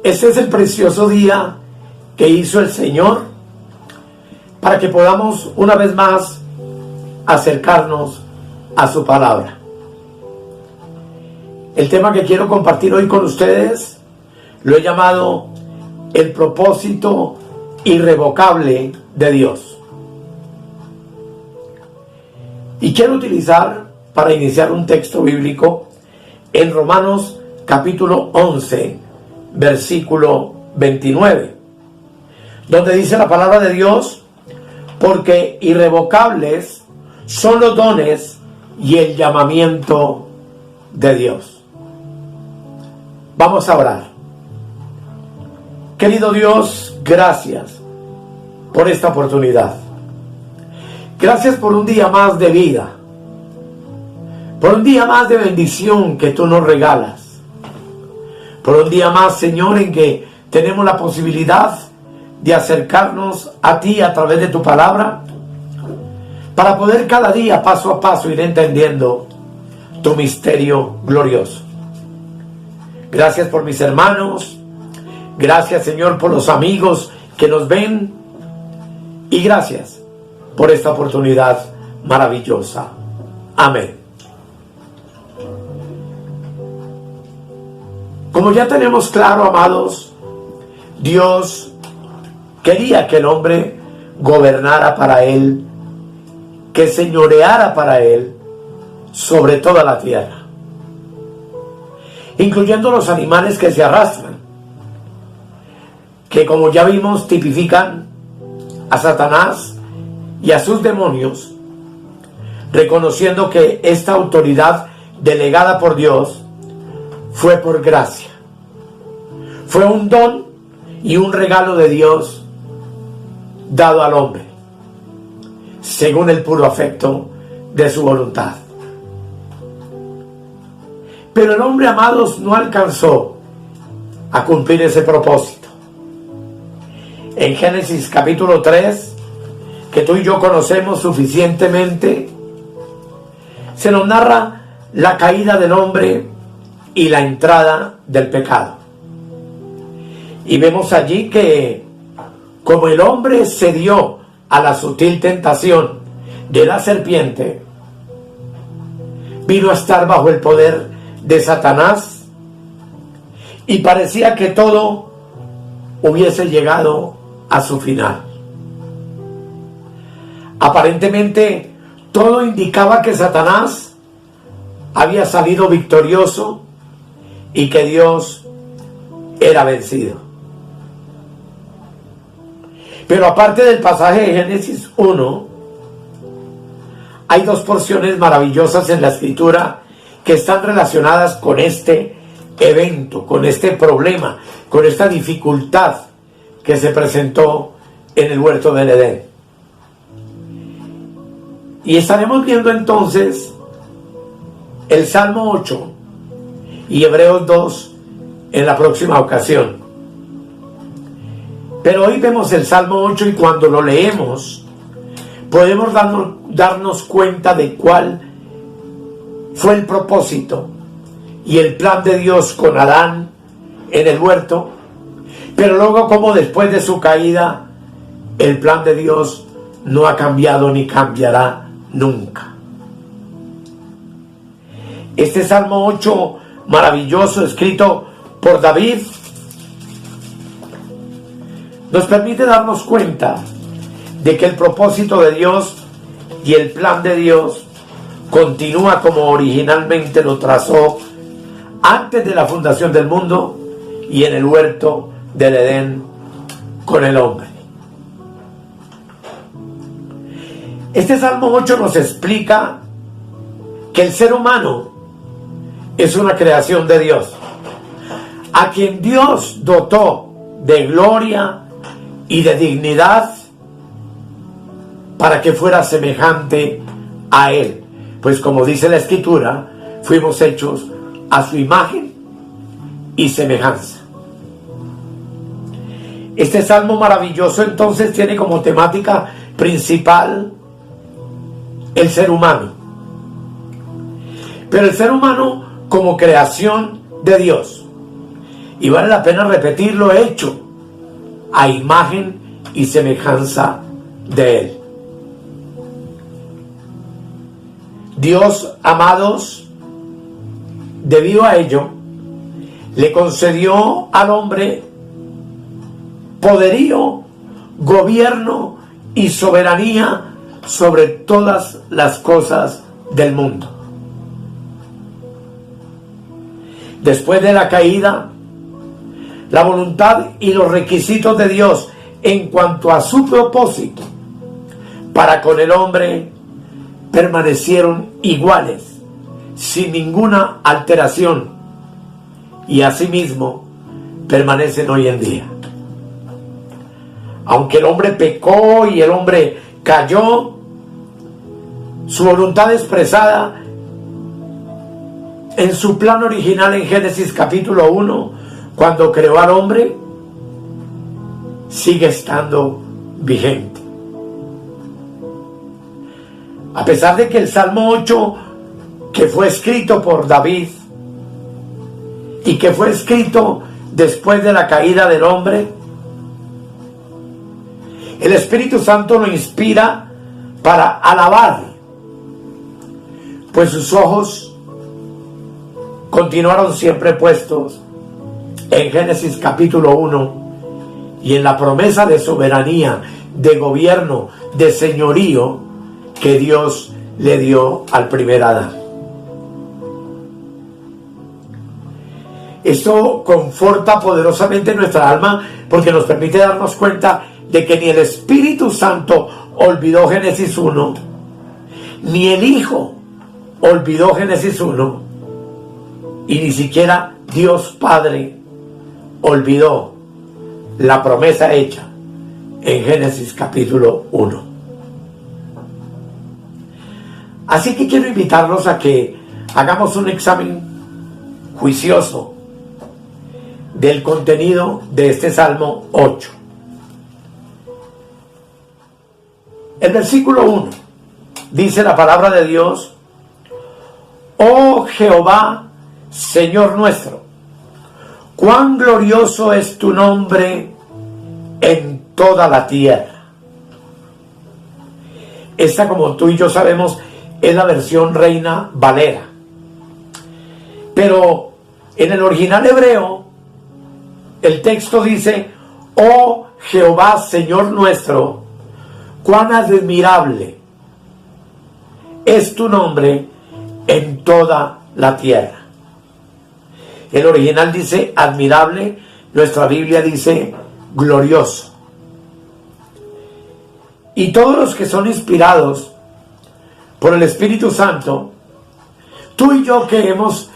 Este es el precioso día que hizo el Señor para que podamos una vez más acercarnos a su palabra. El tema que quiero compartir hoy con ustedes lo he llamado el propósito irrevocable de Dios. Y quiero utilizar para iniciar un texto bíblico en Romanos capítulo 11, versículo 29, donde dice la palabra de Dios: porque irrevocables son los dones y el llamamiento de Dios. Vamos a orar. Querido Dios, gracias por esta oportunidad. Gracias por un día más de vida, por un día más de bendición que tú nos regalas, por un día más, Señor, en que tenemos la posibilidad de acercarnos a ti a través de tu palabra, para poder cada día, paso a paso, ir entendiendo tu misterio glorioso. Gracias por mis hermanos, gracias, Señor, por los amigos que nos ven, y gracias por esta oportunidad maravillosa. Amén. Como ya tenemos claro, amados, Dios quería que el hombre gobernara para él, que señoreara para él sobre toda la tierra, incluyendo los animales que se arrastran, que, como ya vimos, tipifican a Satanás y a sus demonios, reconociendo que esta autoridad delegada por Dios fue por gracia, fue un don y un regalo de Dios dado al hombre, según el puro afecto de su voluntad. Pero el hombre, amados, no alcanzó a cumplir ese propósito. En Génesis capítulo 3, que tú y yo conocemos suficientemente, se nos narra la caída del hombre y la entrada del pecado. Y vemos allí que, como el hombre cedió a la sutil tentación de la serpiente, vino a estar bajo el poder de Satanás, y parecía que todo hubiese llegado a su final. Aparentemente, todo indicaba que Satanás había salido victorioso y que Dios era vencido. Pero aparte del pasaje de Génesis 1, hay dos porciones maravillosas en la Escritura que están relacionadas con este evento, con este problema, con esta dificultad que se presentó en el huerto del Edén. Y estaremos viendo entonces el Salmo 8 y Hebreos 2 en la próxima ocasión. Pero hoy vemos el Salmo 8, y cuando lo leemos podemos darnos cuenta de cuál fue el propósito y el plan de Dios con Adán en el huerto, pero luego cómo después de su caída el plan de Dios no ha cambiado ni cambiará nunca. Este Salmo 8 maravilloso, escrito por David, nos permite darnos cuenta de que el propósito de Dios y el plan de Dios continúa como originalmente lo trazó antes de la fundación del mundo y en el huerto del Edén con el hombre. Este Salmo 8 nos explica que el ser humano es una creación de Dios, a quien Dios dotó de gloria y de dignidad para que fuera semejante a Él. Pues como dice la Escritura, fuimos hechos a su imagen y semejanza. Este salmo maravilloso entonces tiene como temática principal el ser humano. Pero el ser humano como creación de Dios. Y vale la pena repetirlo, hecho a imagen y semejanza de Él. Dios, amados, debido a ello, le concedió al hombre poderío, gobierno y soberanía sobre todas las cosas del mundo. Después de la caída, la voluntad y los requisitos de Dios en cuanto a su propósito para con el hombre permanecieron iguales, sin ninguna alteración, y asimismo permanecen hoy en día. Aunque el hombre pecó y el hombre cayó, su voluntad expresada en su plan original en Génesis capítulo 1, cuando creó al hombre, sigue estando vigente. A pesar de que el Salmo 8, que fue escrito por David y que fue escrito después de la caída del hombre, el Espíritu Santo lo inspira para alabar, pues sus ojos continuaron siempre puestos en Génesis capítulo 1 y en la promesa de soberanía, de gobierno, de señorío que Dios le dio al primer Adán. Esto conforta poderosamente nuestra alma porque nos permite darnos cuenta de que ni el Espíritu Santo olvidó Génesis 1, ni el Hijo olvidó Génesis 1, y ni siquiera Dios Padre olvidó la promesa hecha en Génesis capítulo 1. Así que quiero invitarlos a que hagamos un examen juicioso del contenido de este Salmo 8. El versículo 1 dice la palabra de Dios: Oh Jehová, Señor nuestro, cuán glorioso es tu nombre en toda la tierra. Esta, como tú y yo sabemos, es la versión Reina Valera. Pero en el original hebreo, el texto dice: Oh Jehová, Señor nuestro, cuán admirable es tu nombre en toda la tierra. El original dice admirable, nuestra Biblia dice glorioso. Y todos los que son inspirados por el Espíritu Santo, tú y yo que hemos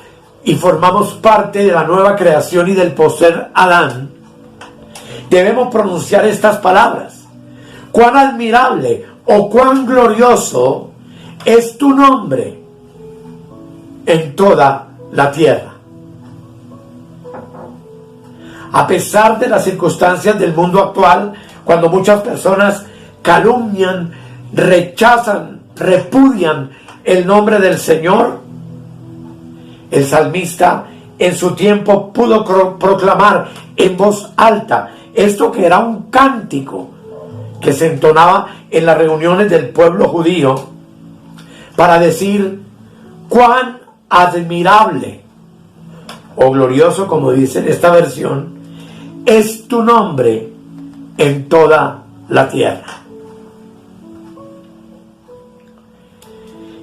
y formamos parte de la nueva creación y del postrer Adán, debemos pronunciar estas palabras: cuán admirable o cuán glorioso es tu nombre en toda la tierra. A pesar de las circunstancias del mundo actual, cuando muchas personas calumnian, rechazan, repudian el nombre del Señor, el salmista en su tiempo pudo proclamar en voz alta esto que era un cántico que se entonaba en las reuniones del pueblo judío para decir: cuán admirable o glorioso, como dice en esta versión, es tu nombre en toda la tierra.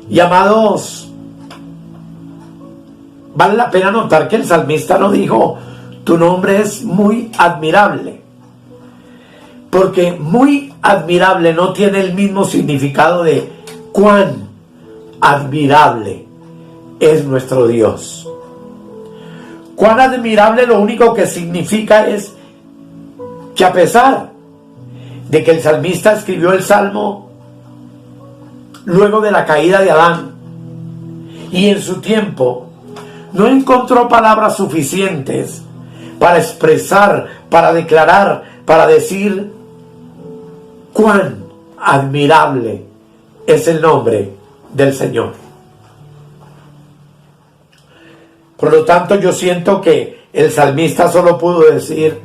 Y amados, vale la pena notar que el salmista no dijo: tu nombre es muy admirable, porque muy admirable no tiene el mismo significado de cuán admirable es nuestro Dios. Cuán admirable lo único que significa es que, a pesar de que el salmista escribió el salmo luego de la caída de Adán, y en su tiempo no encontró palabras suficientes para expresar, para declarar, para decir cuán admirable es el nombre del Señor. Por lo tanto, yo siento que el salmista solo pudo decir: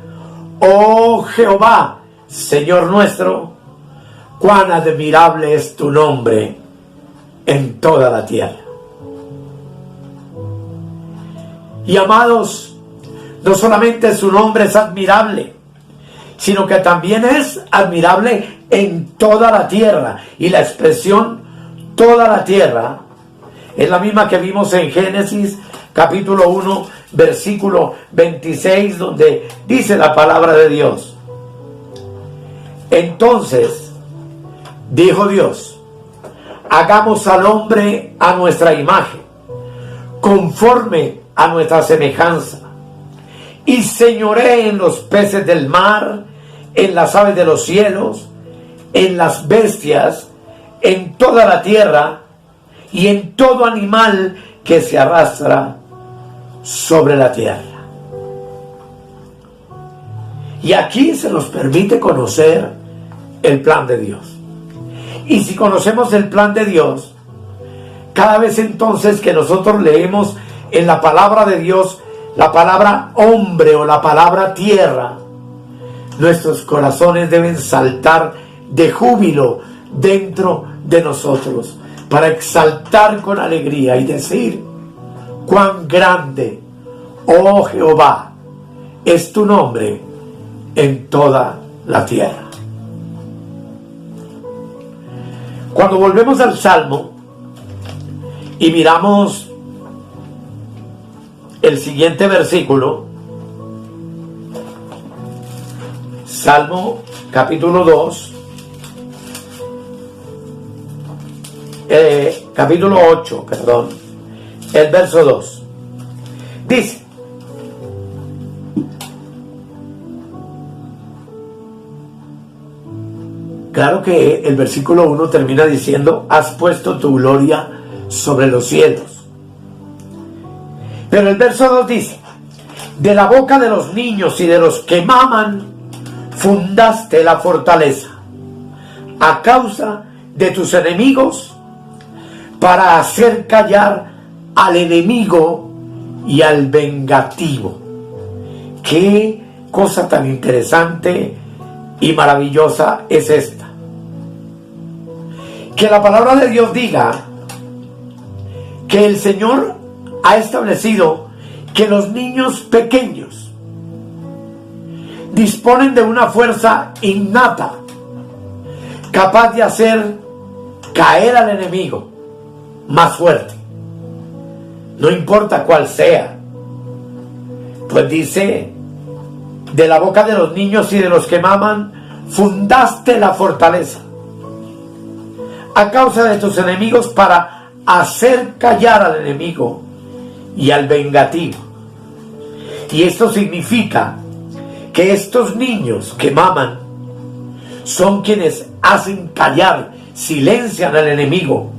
oh Jehová, Señor nuestro, cuán admirable es tu nombre en toda la tierra. Y amados, no solamente su nombre es admirable, sino que también es admirable en toda la tierra. Y la expresión toda la tierra es la misma que vimos en Génesis capítulo 1, versículo 26, donde dice la palabra de Dios: entonces dijo Dios, hagamos al hombre a nuestra imagen, conforme a nuestra semejanza, y señoree en los peces del mar, en las aves de los cielos, en las bestias, en toda la tierra, y en todo animal que se arrastra sobre la tierra. Y aquí se nos permite conocer el plan de Dios. Y si conocemos el plan de Dios, cada vez entonces que nosotros leemos en la palabra de Dios la palabra hombre o la palabra tierra, nuestros corazones deben saltar de júbilo dentro de nosotros, para exaltar con alegría y decir: cuán grande, oh Jehová, es tu nombre en toda la tierra. Cuando volvemos al Salmo y miramos el siguiente versículo, Salmo capítulo 2, capítulo 8, perdón, el verso 2, dice: claro que el versículo 1 termina diciendo: has puesto tu gloria sobre los cielos. Pero el verso 2 dice: de la boca de los niños y de los que maman fundaste la fortaleza, a causa de tus enemigos, para hacer callar al enemigo y al vengativo. Qué cosa tan interesante y maravillosa es esta, que la palabra de Dios diga que el Señor ha establecido que los niños pequeños disponen de una fuerza innata, capaz de hacer caer al enemigo más fuerte, no importa cuál sea. Pues dice: de la boca de los niños y de los que maman fundaste la fortaleza, a causa de tus enemigos, para hacer callar al enemigo y al vengativo. Y esto significa que estos niños que maman son quienes hacen callar, silencian al enemigo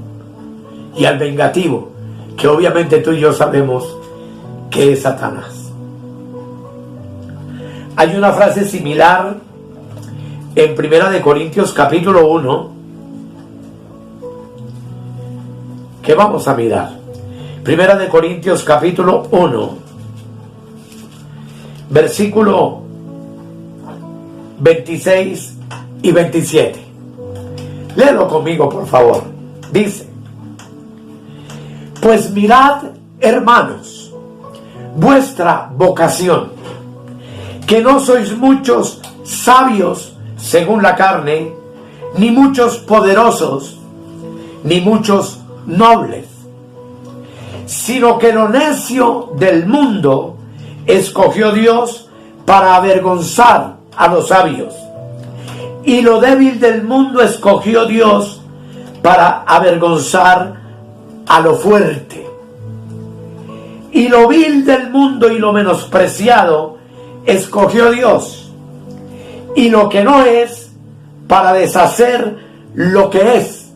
y al vengativo, que obviamente tú y yo sabemos que es Satanás. Hay una frase similar en 1 Corintios capítulo 1 que vamos a mirar. 1 Corintios capítulo 1, versículo 26 y 27. Léelo conmigo, por favor. Dice: pues mirad, hermanos, vuestra vocación, que no sois muchos sabios según la carne, ni muchos poderosos, ni muchos nobles, sino que lo necio del mundo escogió Dios para avergonzar a los sabios, y lo débil del mundo escogió Dios para avergonzar a lo fuerte, y lo vil del mundo y lo menospreciado escogió Dios, y lo que no es, para deshacer lo que es,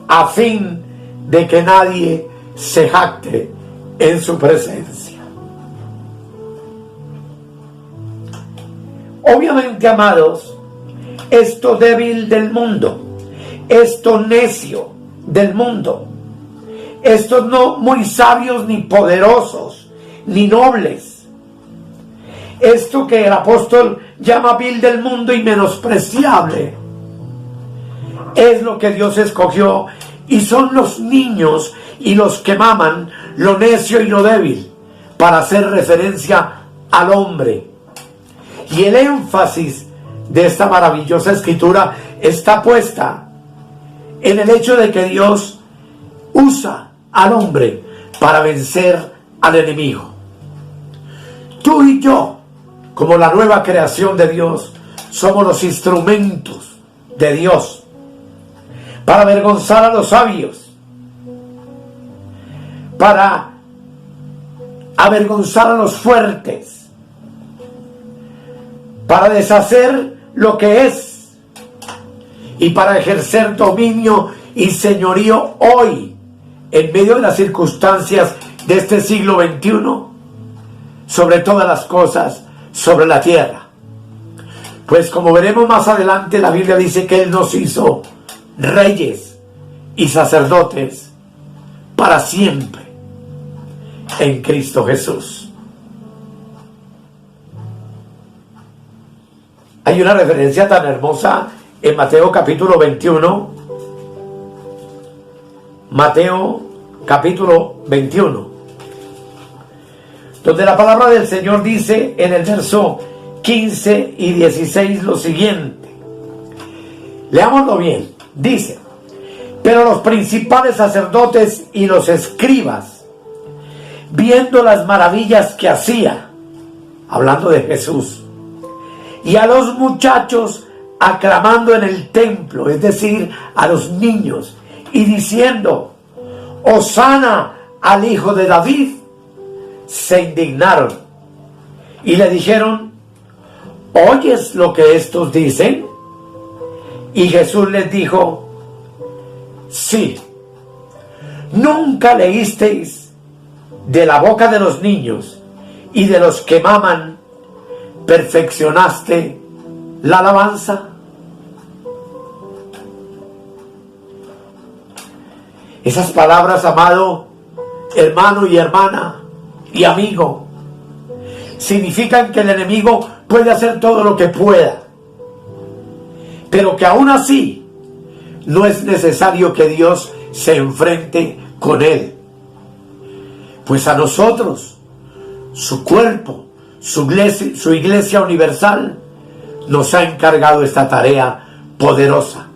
a fin de que nadie se jacte en su presencia. Obviamente, amados, esto débil del mundo, esto necio del mundo, estos no muy sabios, ni poderosos, ni nobles, Esto que el apóstol llama vil del mundo y menospreciable es lo que Dios escogió, y son los niños y los que maman lo necio y lo débil, para hacer referencia al hombre. Y el énfasis de esta maravillosa escritura está puesta en el hecho de que Dios usa al hombre para vencer al enemigo. Tú y yo, como la nueva creación de Dios, somos los instrumentos de Dios para avergonzar a los sabios, para avergonzar a los fuertes, para deshacer lo que es y para ejercer dominio y señorío hoy, en medio de las circunstancias de este siglo XXI, sobre todas las cosas sobre la tierra. Pues como veremos más adelante, la Biblia dice que Él nos hizo reyes y sacerdotes para siempre en Cristo Jesús. Hay una referencia tan hermosa en Mateo capítulo 21. Mateo capítulo 21, donde la palabra del Señor dice en el verso 15 y 16 lo siguiente. Leámoslo bien. Dice: pero los principales sacerdotes y los escribas, viendo las maravillas que hacía, hablando de Jesús, y a los muchachos aclamando en el templo, es decir, a los niños, y diciendo: Hosana al hijo de David, se indignaron y le dijeron: ¿oyes lo que estos dicen? Y Jesús les dijo: sí. ¿Nunca leísteis de la boca de los niños y de los que maman perfeccionaste la alabanza? Esas palabras, amado hermano y hermana y amigo, significan que el enemigo puede hacer todo lo que pueda, pero que aún así no es necesario que Dios se enfrente con él. Pues a nosotros, su cuerpo, su iglesia universal, nos ha encargado esta tarea poderosa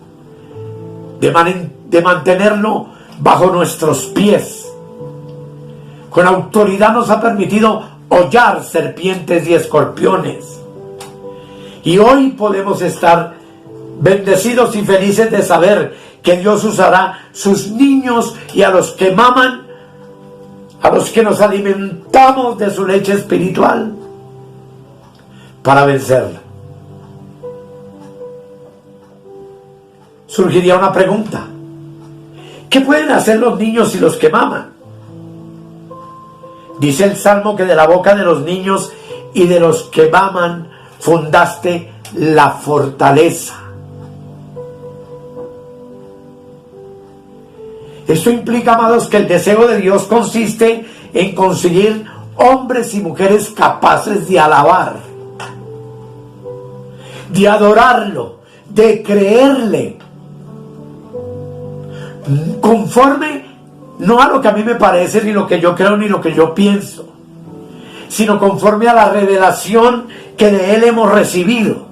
de mantenerlo bajo nuestros pies. Con autoridad nos ha permitido hollar serpientes y escorpiones. Y hoy podemos estar bendecidos y felices de saber que Dios usará sus niños y a los que maman, a los que nos alimentamos de su leche espiritual, para vencerla. Surgiría una pregunta: ¿qué pueden hacer los niños y los que maman? Dice el Salmo que de la boca de los niños y de los que maman fundaste la fortaleza. Esto implica, amados, que el deseo de Dios consiste en conseguir hombres y mujeres capaces de alabar, de adorarlo, de creerle, conforme no a lo que a mí me parece, ni lo que yo creo, ni lo que yo pienso, sino conforme a la revelación que de Él hemos recibido.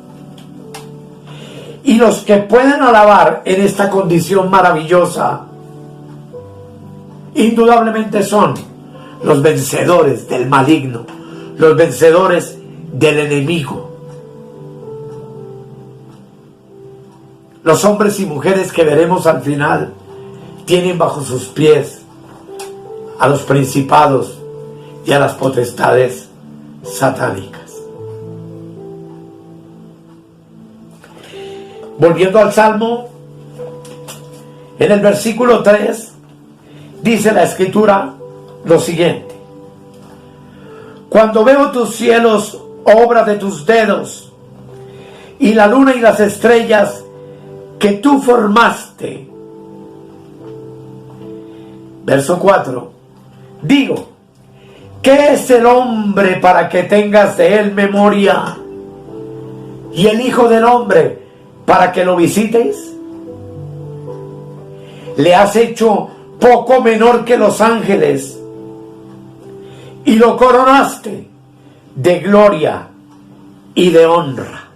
Y los que pueden alabar en esta condición maravillosa, indudablemente son los vencedores del maligno, los vencedores del enemigo. Los hombres y mujeres que veremos al final tienen bajo sus pies a los principados y a las potestades satánicas. Volviendo al Salmo, en el versículo 3 dice la Escritura lo siguiente: cuando veo tus cielos, obra de tus dedos, y la luna y las estrellas que tú formaste. Verso 4. Digo, ¿Qué es el hombre para que tengas de él memoria? ¿Y el Hijo del Hombre para que lo visites? Le has hecho poco menor que los ángeles y lo coronaste de gloria y de honra.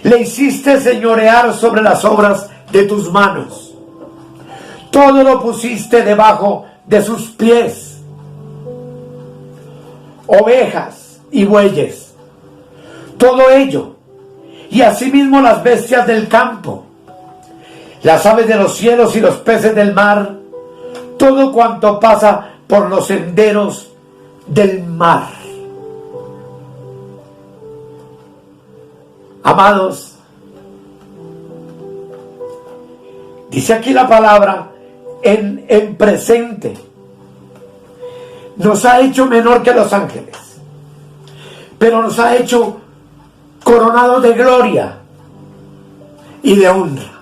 Le hiciste señorear sobre las obras de tus manos. Todo lo pusiste debajo de sus pies. Ovejas y bueyes, todo ello, y asimismo las bestias del campo, las aves de los cielos y los peces del mar, todo cuanto pasa por los senderos del mar. Amados, dice aquí la palabra en presente. Nos ha hecho menor que los ángeles, pero nos ha hecho coronados de gloria y de honra.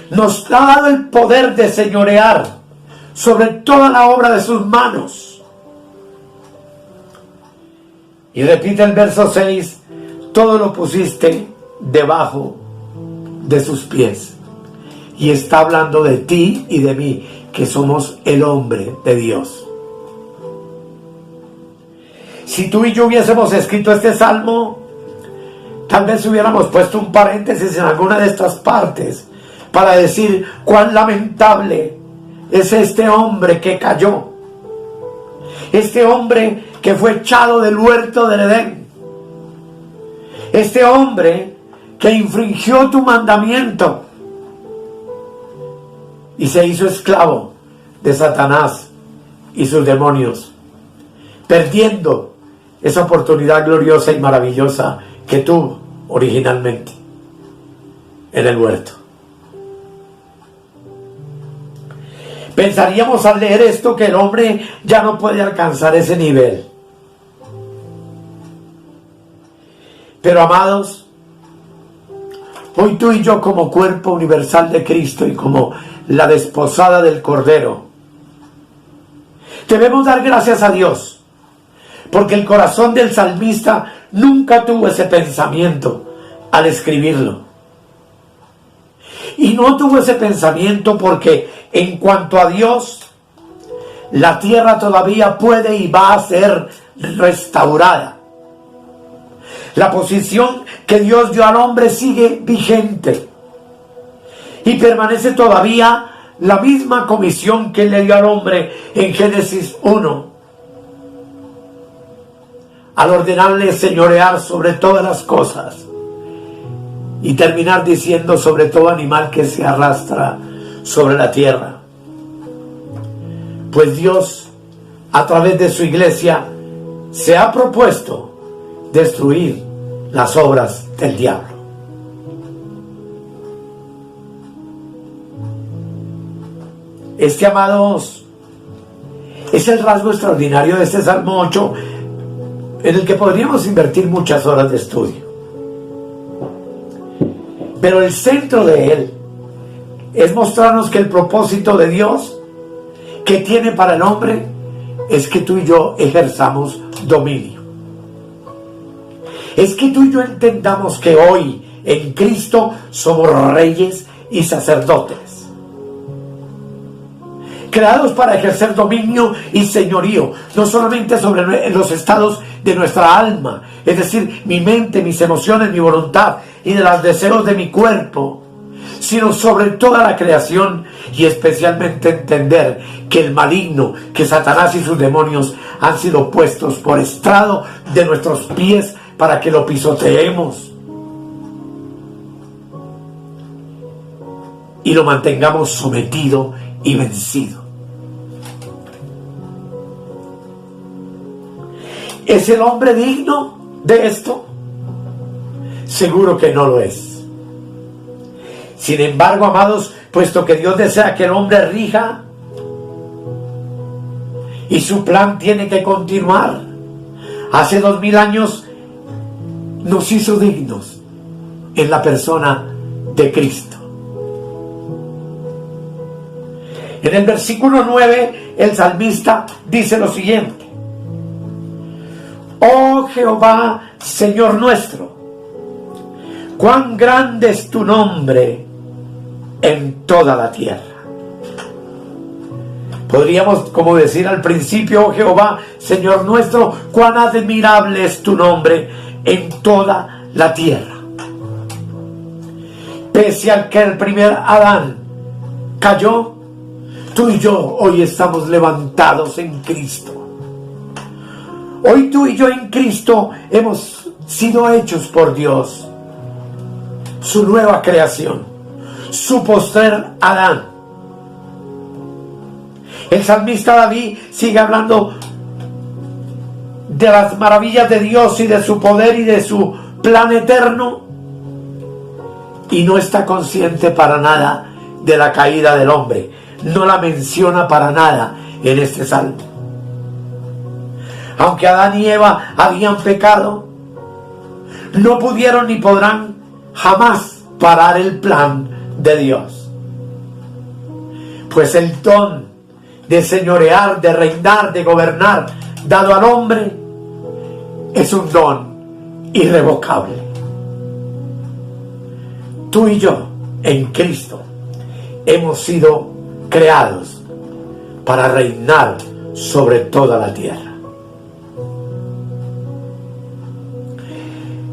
Nos ha dado el poder de señorear sobre toda la obra de sus manos. Y repite el verso 6, todo lo pusiste debajo de sus pies. Y está hablando de ti y de mí, que somos el hombre de Dios. Si tú y yo hubiésemos escrito este salmo, tal vez hubiéramos puesto un paréntesis en alguna de estas partes para decir cuán lamentable es este hombre que cayó, este hombre que fue echado del huerto del Edén, este hombre que infringió tu mandamiento y se hizo esclavo de Satanás y sus demonios, perdiendo esa oportunidad gloriosa y maravillosa que tuvo originalmente en el huerto. Pensaríamos al leer esto que el hombre ya no puede alcanzar ese nivel. Pero amados, hoy tú y yo, como cuerpo universal de Cristo y como la desposada del Cordero, debemos dar gracias a Dios, porque el corazón del salmista nunca tuvo ese pensamiento al escribirlo. Y no tuvo ese pensamiento porque en cuanto a Dios, la tierra todavía puede y va a ser restaurada. La posición que Dios dio al hombre sigue vigente y permanece todavía la misma comisión que le dio al hombre en Génesis 1, al ordenarle señorear sobre todas las cosas, y terminar diciendo sobre todo animal que se arrastra sobre la tierra. Pues Dios, a través de su iglesia, se ha propuesto destruir las obras del diablo. Este, amados, es el rasgo extraordinario de este Salmo 8, en el que podríamos invertir muchas horas de estudio. Pero el centro de él es mostrarnos que el propósito de Dios que tiene para el hombre es que tú y yo ejerzamos dominio. Es que tú y yo entendamos que hoy en Cristo somos reyes y sacerdotes, creados para ejercer dominio y señorío, no solamente sobre los estados de nuestra alma, es decir, mi mente, mis emociones, mi voluntad y de los deseos de mi cuerpo, sino sobre toda la creación, y especialmente entender que el maligno, que Satanás y sus demonios han sido puestos por estrado de nuestros pies para que lo pisoteemos y lo mantengamos sometido y vencido. ¿Es el hombre digno de esto? Seguro que no lo es. Sin embargo, amados, puesto que Dios desea que el hombre rija y su plan tiene que continuar, hace 2000 años nos hizo dignos en la persona de Cristo. En el versículo 9, el salmista dice lo siguiente: oh Jehová, Señor nuestro, cuán grande es tu nombre en toda la tierra. Podríamos como decir al principio: oh Jehová, Señor nuestro, cuán admirable es tu nombre en toda la tierra. Pese a que el primer Adán cayó, tú y yo hoy estamos levantados en Cristo. Hoy tú y yo en Cristo hemos sido hechos por Dios, su nueva creación, su postrer Adán. El salmista David sigue hablando de las maravillas de Dios y de su poder y de su plan eterno, y no está consciente para nada de la caída del hombre. No la menciona para nada en este salmo. Aunque Adán y Eva habían pecado, no pudieron ni podrán jamás parar el plan de Dios. Pues el don de señorear, de reinar, de gobernar, dado al hombre, es un don irrevocable. Tú y yo, en Cristo, hemos sido creados para reinar sobre toda la tierra.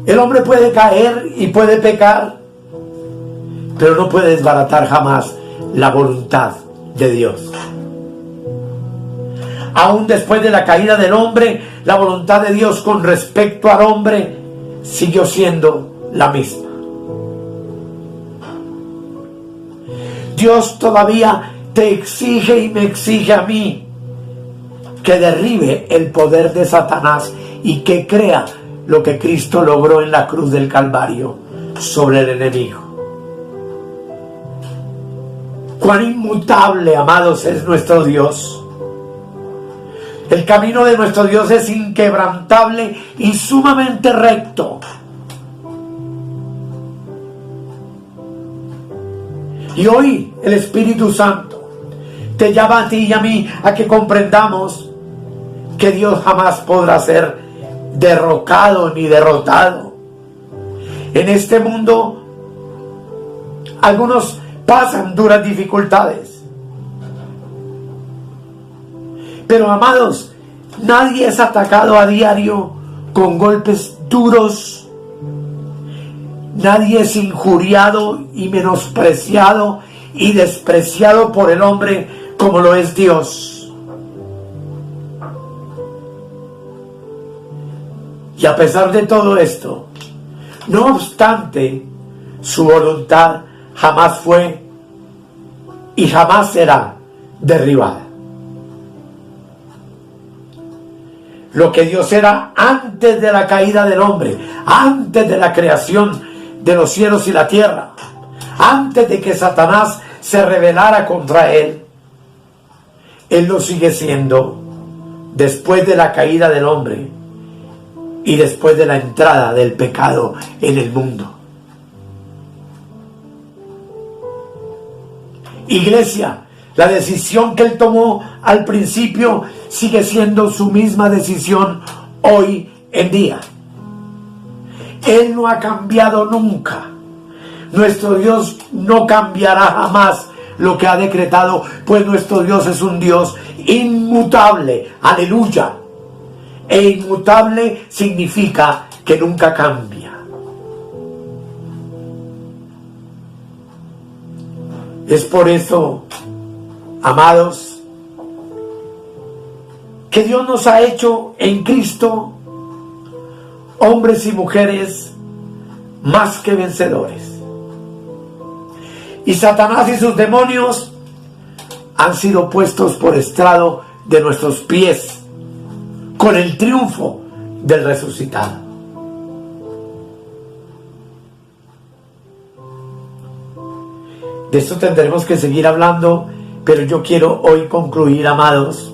El hombre puede caer y puede pecar, pero no puede desbaratar jamás la voluntad de Dios. Aún después de la caída del hombre, la voluntad de Dios con respecto al hombre siguió siendo la misma. Dios todavía te exige y me exige a mí que derribe el poder de Satanás y que crea lo que Cristo logró en la cruz del Calvario sobre el enemigo. Cuán inmutable, amados, es nuestro Dios. El camino de nuestro Dios es inquebrantable y sumamente recto. Y hoy el Espíritu Santo te llama a ti y a mí a que comprendamos que Dios jamás podrá ser derrocado ni derrotado. En este mundo algunos pasan duras dificultades, pero amados, nadie es atacado a diario con golpes duros. Nadie es injuriado y menospreciado y despreciado por el hombre como lo es Dios. Y a pesar de todo esto, no obstante, su voluntad jamás fue y jamás será derribada. Lo que Dios era antes de la caída del hombre, antes de la creación de los cielos y la tierra, antes de que Satanás se rebelara contra él, Él lo sigue siendo después de la caída del hombre y después de la entrada del pecado en el mundo. Iglesia, la decisión que Él tomó al principio sigue siendo su misma decisión hoy en día. Él no ha cambiado nunca. Nuestro Dios no cambiará jamás lo que ha decretado, pues nuestro Dios es un Dios inmutable. Aleluya. E inmutable significa que nunca cambia. Es por eso, amados, que Dios nos ha hecho en Cristo hombres y mujeres más que vencedores. Y Satanás y sus demonios han sido puestos por estrado de nuestros pies con el triunfo del resucitado. De esto tendremos que seguir hablando, pero yo quiero hoy concluir, amados,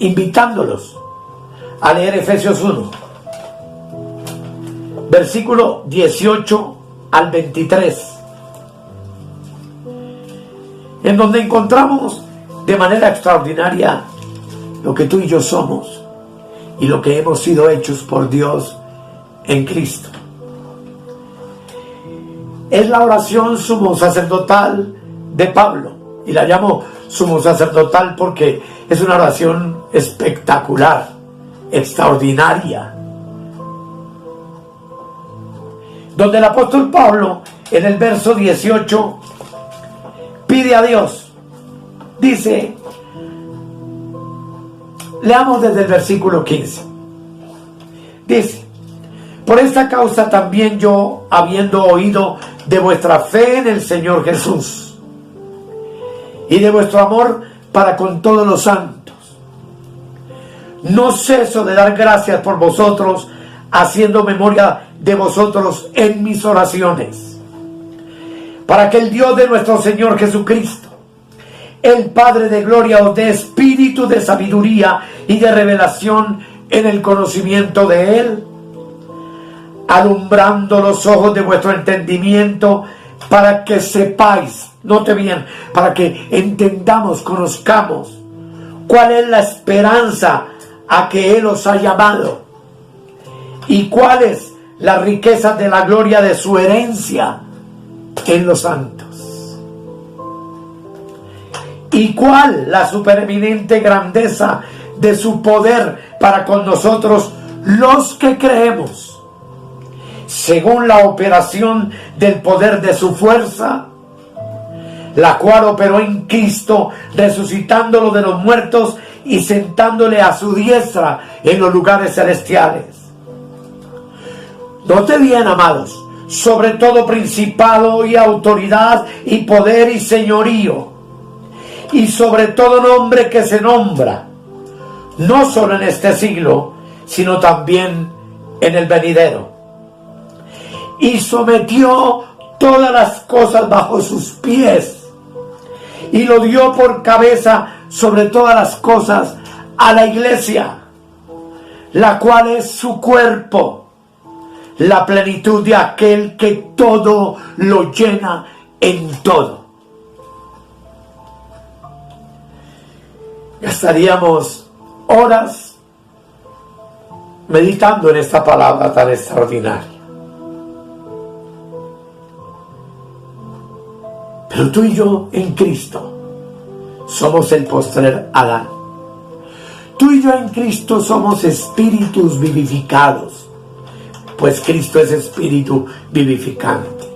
invitándolos a leer Efesios 1, versículo 18 al 23. en donde encontramos de manera extraordinaria lo que tú y yo somos y lo que hemos sido hechos por Dios en Cristo. Es la oración sumo sacerdotal de Pablo, y la llamo sumo sacerdotal porque es una oración espectacular, extraordinaria, donde el apóstol Pablo en el verso 18 pide a Dios, dice, leamos desde el versículo 15, dice: por esta causa también yo, habiendo oído de vuestra fe en el Señor Jesús y de vuestro amor para con todos los santos, no ceso de dar gracias por vosotros, haciendo memoria de vosotros en mis oraciones, para que el Dios de nuestro Señor Jesucristo, el Padre de gloria, os dé espíritu de sabiduría y de revelación en el conocimiento de Él, alumbrando los ojos de vuestro entendimiento, para que sepáis, note bien, para que entendamos, conozcamos cuál es la esperanza a que Él os ha llamado y cuál es la riqueza de la gloria de su herencia en los santos, y cuál la supereminente grandeza de su poder para con nosotros los que creemos, según la operación del poder de su fuerza, la cual operó en Cristo, resucitándolo de los muertos y sentándole a su diestra en los lugares celestiales. Note bien, amados, sobre todo principado y autoridad y poder y señorío, y sobre todo nombre que se nombra, no solo en este siglo, sino también en el venidero. Y sometió todas las cosas bajo sus pies, y lo dio por cabeza sobre todas las cosas a la iglesia, la cual es su cuerpo, la plenitud de aquel que todo lo llena en todo. Gastaríamos horas meditando en esta palabra tan extraordinaria. Pero tú y yo en Cristo somos el postrer Adán. Tú y yo en Cristo somos espíritus vivificados, pues Cristo es espíritu vivificante.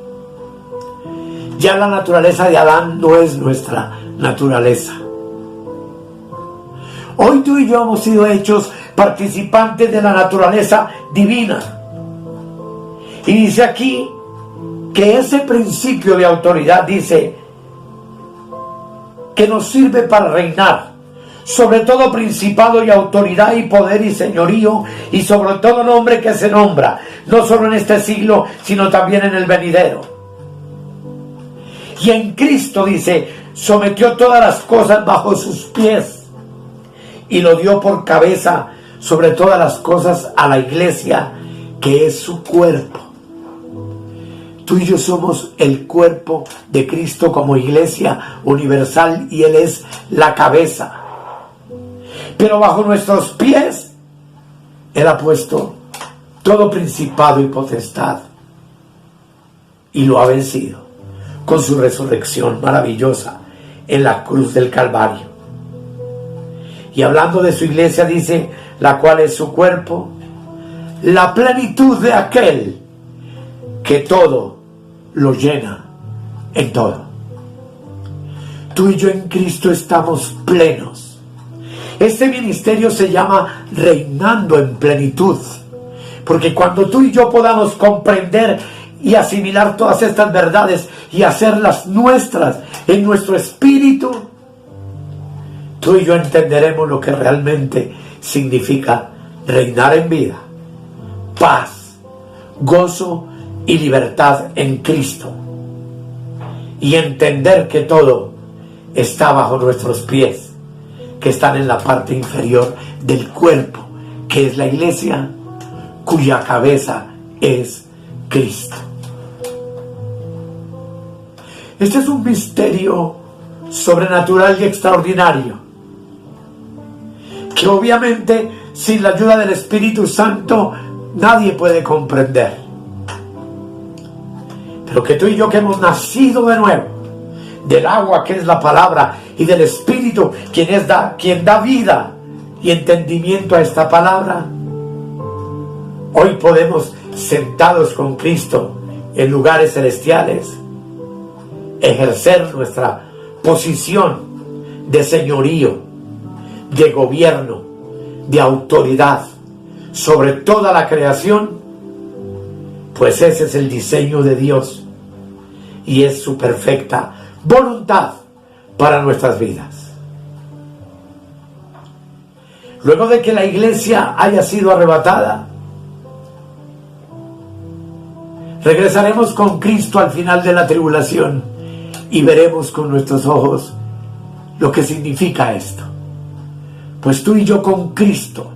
Ya la naturaleza de Adán no es nuestra naturaleza. Hoy tú y yo hemos sido hechos participantes de la naturaleza divina. Y dice aquí que ese principio de autoridad, dice, que nos sirve para reinar sobre todo principado y autoridad y poder y señorío, y sobre todo nombre que se nombra, no solo en este siglo, sino también en el venidero. Y en Cristo, dice, sometió todas las cosas bajo sus pies y lo dio por cabeza sobre todas las cosas a la iglesia, que es su cuerpo. Tú y yo somos el cuerpo de Cristo como iglesia universal, y Él es la cabeza. Pero bajo nuestros pies Él ha puesto todo principado y potestad, y lo ha vencido con su resurrección maravillosa en la cruz del Calvario. Y hablando de su iglesia, dice, la cual es su cuerpo, la plenitud de aquel que todo lo llena en todo. Tú y yo en Cristo estamos plenos. Este ministerio se llama reinando en plenitud, porque cuando tú y yo podamos comprender y asimilar todas estas verdades y hacerlas nuestras en nuestro espíritu, tú y yo entenderemos lo que realmente significa reinar en vida, paz, gozo y libertad en Cristo, y entender que todo está bajo nuestros pies, que están en la parte inferior del cuerpo, que es la iglesia, cuya cabeza es Cristo. Este es un misterio sobrenatural y extraordinario, que obviamente sin la ayuda del Espíritu Santo nadie puede comprender. Pero que tú y yo, que hemos nacido de nuevo del agua que es la palabra y del Espíritu quien da vida y entendimiento a esta palabra, hoy podemos, sentados con Cristo en lugares celestiales, ejercer nuestra posición de señorío, de gobierno, de autoridad sobre toda la creación, pues ese es el diseño de Dios y es su perfecta voluntad para nuestras vidas. Luego de que la iglesia haya sido arrebatada, regresaremos con Cristo al final de la tribulación y veremos con nuestros ojos lo que significa esto. Pues tú y yo con Cristo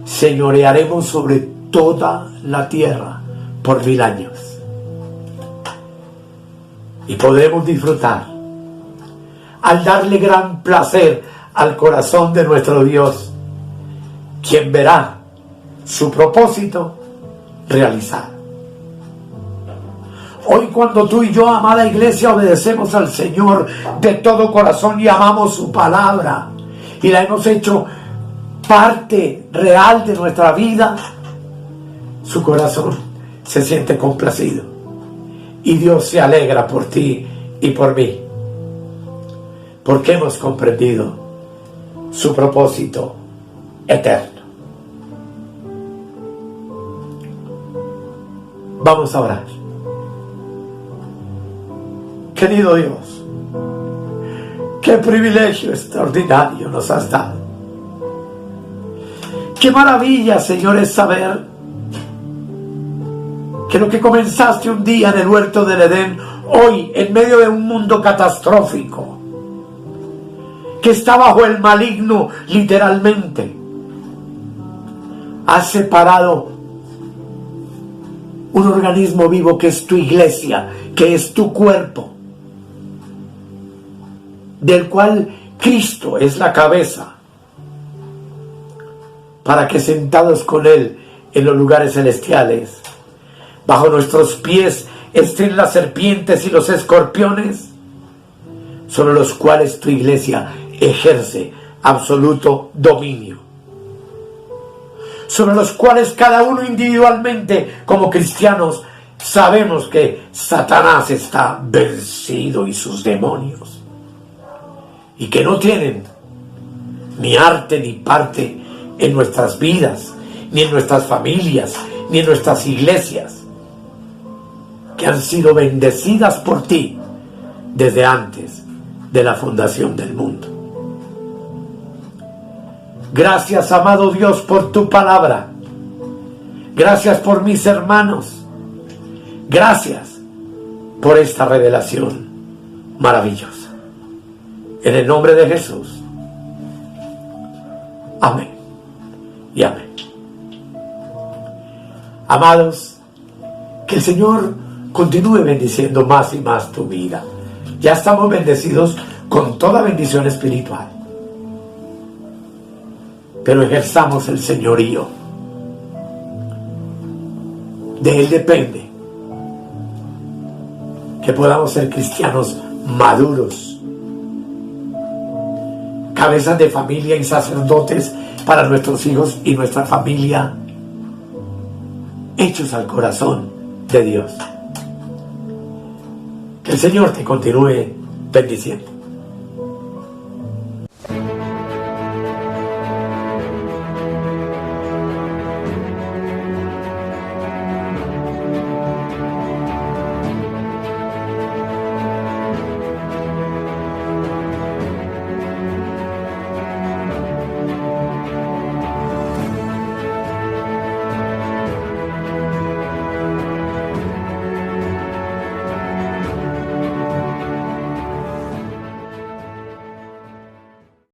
señorearemos sobre toda la tierra por 1000 años. Y podremos disfrutar al darle gran placer al corazón de nuestro Dios, quien verá su propósito realizado. Hoy, cuando tú y yo, amada iglesia, obedecemos al Señor de todo corazón y amamos su palabra y la hemos hecho parte real de nuestra vida, su corazón se siente complacido y Dios se alegra por ti y por mí, porque hemos comprendido su propósito eterno. Vamos a orar. Querido Dios, qué privilegio extraordinario nos has dado. Qué maravilla, Señor, es saber que lo que comenzaste un día en el huerto del Edén, hoy, en medio de un mundo catastrófico, que está bajo el maligno literalmente, has separado un organismo vivo que es tu iglesia, que es tu cuerpo, del cual Cristo es la cabeza, para que sentados con Él en los lugares celestiales, bajo nuestros pies estén las serpientes y los escorpiones, sobre los cuales tu iglesia ejerce absoluto dominio, sobre los cuales cada uno individualmente, como cristianos, sabemos que Satanás está vencido y sus demonios, y que no tienen ni arte ni parte en nuestras vidas, ni en nuestras familias, ni en nuestras iglesias, que han sido bendecidas por ti desde antes de la fundación del mundo. Gracias, amado Dios, por tu palabra. Gracias por mis hermanos. Gracias por esta revelación maravillosa. En el nombre de Jesús. Amén y amén. Amados, que el Señor continúe bendiciendo más y más tu vida. Ya estamos bendecidos con toda bendición espiritual, pero ejerzamos el señorío. De Él depende que podamos ser cristianos maduros, cabezas de familia y sacerdotes para nuestros hijos y nuestra familia, hechos al corazón de Dios. Que el Señor te continúe bendiciendo.